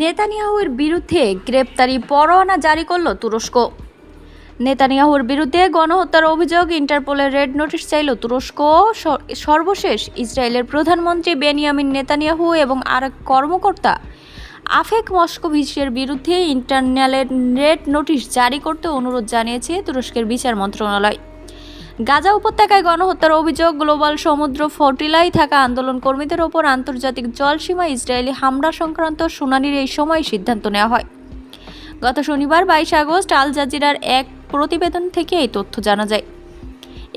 নেতানিয়াহুর বিরুদ্ধে গ্রেপ্তারি পরোয়ানা জারি করল তুরস্ক। নেতানিয়াহুর বিরুদ্ধে গণহত্যার অভিযোগ ইন্টারপোলের রেড নোটিশ চাইল তুরস্ক। সর্বশেষ ইসরায়েলের প্রধানমন্ত্রী বেনিয়ামিন নেতানিয়াহু এবং আরেক কর্মকর্তা আফেক মস্কোভিচের বিরুদ্ধে ইন্টারপোলের রেড নোটিশ জারি করতে অনুরোধ জানিয়েছে তুরস্কের বিচার মন্ত্রণালয়। গাজা উপত্যকায় গণহত্যার অভিযোগ, গ্লোবাল সমুদ্র ফ্লোটিলায় থাকা আন্দোলন কর্মীদের ওপর আন্তর্জাতিক জলসীমা ইসরায়েলি হামলা সংক্রান্ত শুনানির এই সময় সিদ্ধান্ত নেওয়া হয়। গত শনিবার 22 আগস্ট আল জাজিরার এক প্রতিবেদন থেকে এই তথ্য জানা যায়।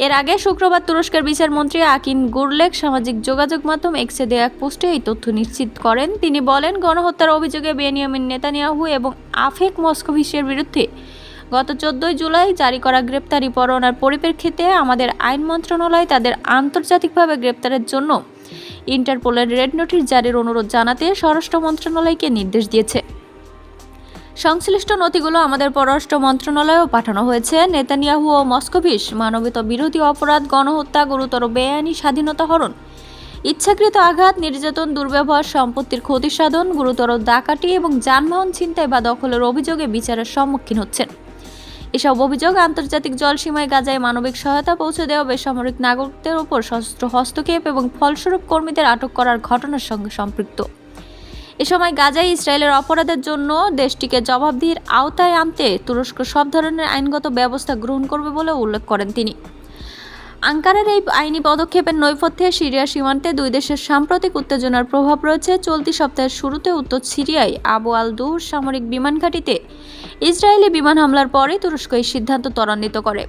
এর আগে শুক্রবার তুরস্কের বিচারমন্ত্রী আকিন গুরলেক সামাজিক যোগাযোগ মাধ্যম এক্সে দেয়া এক পোস্টে এই তথ্য নিশ্চিত করেন। তিনি বলেন, গণহত্যার অভিযোগে বেনিয়ামিন নেতানিয়াহু এবং আফেক মস্কোভিচের বিরুদ্ধে গত 14 জুলাই জারি করা গ্রেপ্তারি পরোয়ানার পরিপ্রেক্ষিতে আমাদের আইন মন্ত্রণালয় তাদের আন্তর্জাতিকভাবে গ্রেপ্তারের জন্য ইন্টারপোলের রেড নোটিশ জারির অনুরোধ জানাতে স্বরাষ্ট্র মন্ত্রণালয়কে নির্দেশ দিয়েছে। সংশ্লিষ্ট নথিগুলো আমাদের পররাষ্ট্র মন্ত্রণালয়েও পাঠানো হয়েছে। নেতানিয়াহু ও মস্কোভিচ মানবতা বিরোধী অপরাধ, গণহত্যা, গুরুতর বেআইনি স্বাধীনতা হরণ, ইচ্ছাকৃত আঘাত, নির্যাতন, দুর্ব্যবহার, সম্পত্তির ক্ষতি সাধন, গুরুতর ডাকাতি এবং যানবাহন ছিনতাই বা দখলের অভিযোগে বিচারের সম্মুখীন হচ্ছেন। এসব অভিযোগ আন্তর্জাতিক জলসীমায় গাজায় মানবিক সহায়তা পৌঁছে দেওয়া, বেসামরিক নাগরিকদের ওপর সশস্ত্র হস্তক্ষেপ এবং ফলস্বরূপ কর্মীদের আটক করার ঘটনার সঙ্গে সম্পৃক্ত। এ সময় গাজায় ইসরায়েলের অপরাধের জন্য দেশটিকে জবাবদিহির আওতায় আনতে তুরস্ক সব ধরনের আইনগত ব্যবস্থা গ্রহণ করবে বলে উল্লেখ করেন তিনি। আঙ্কারার এই আইনি পদক্ষেপের নেপথ্যে সিরিয়া সীমান্তে দুই দেশের সাম্প্রতিক উত্তেজনার প্রভাব রয়েছে। চলতি সপ্তাহের শুরুতে উত্তর সিরিয়ায় আবু আল দুর সামরিক বিমান ঘাঁটিতে ইসরায়েলি বিমান হামলার পরে তুরস্ক এই সিদ্ধান্ত ত্বরান্বিত করে।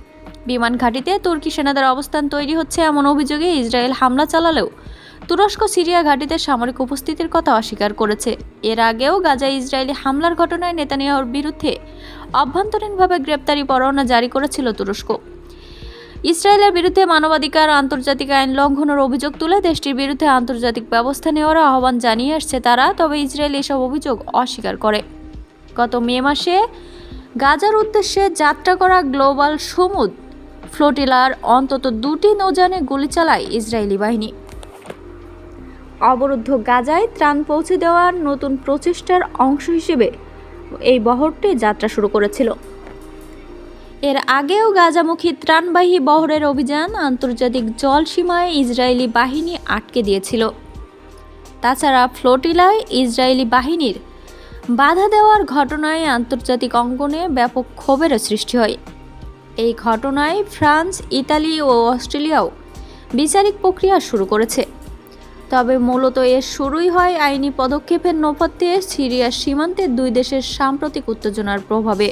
বিমান ঘাঁটিতে তুর্কি সেনাদের অবস্থান তৈরি হচ্ছে এমন অভিযোগে ইসরায়েল হামলা চালালেও তুরস্ক সিরিয়া ঘাঁটিতে সামরিক উপস্থিতির কথা অস্বীকার করেছে। এর আগেও গাজায় ইসরায়েলি হামলার ঘটনায় নেতানিয়াহুর বিরুদ্ধে অভ্যন্তরীণভাবে গ্রেপ্তারি পরোয়ানা জারি করেছিল তুরস্ক। ইসরায়েলের বিরুদ্ধে মানবাধিকার আন্তর্জাতিক আইন লঙ্ঘনের অভিযোগ তুলে দেশটির বিরুদ্ধে আন্তর্জাতিক ব্যবস্থা নেওয়ার আহ্বান জানিয়ে আসছে তারা, তবে ইসরায়েল এসব অভিযোগ অস্বীকার করে। গত মে মাসে গাজার উদ্দেশ্যে যাত্রা করা গ্লোবাল সমুদ্র ফ্লোটিলার অন্তত 2টি নৌযানে গুলি চালায় ইসরায়েলি বাহিনী। অবরুদ্ধ গাজায় ত্রাণ পৌঁছে দেওয়ার নতুন প্রচেষ্টার অংশ হিসেবে এই বহরটি যাত্রা শুরু করেছিল। এর আগেও গাজামুখী ত্রাণবাহী বহরের অভিযান আন্তর্জাতিক জলসীমায় ইসরায়েলি বাহিনী আটকে দিয়েছিল। তাছাড়া ফ্লোটিলায় ইসরায়েলি বাহিনীর বাধা দেওয়ার ঘটনায় আন্তর্জাতিক অঙ্গনে ব্যাপক ক্ষোভের সৃষ্টি হয়। এই ঘটনায় ফ্রান্স, ইতালি ও অস্ট্রেলিয়াও বিচারিক প্রক্রিয়া শুরু করেছে। তবে মূলত এর শুরুই হয় আইনি পদক্ষেপের নেপথ্যে সিরিয়ার সীমান্তে দুই দেশের সাম্প্রতিক উত্তেজনার প্রভাবে।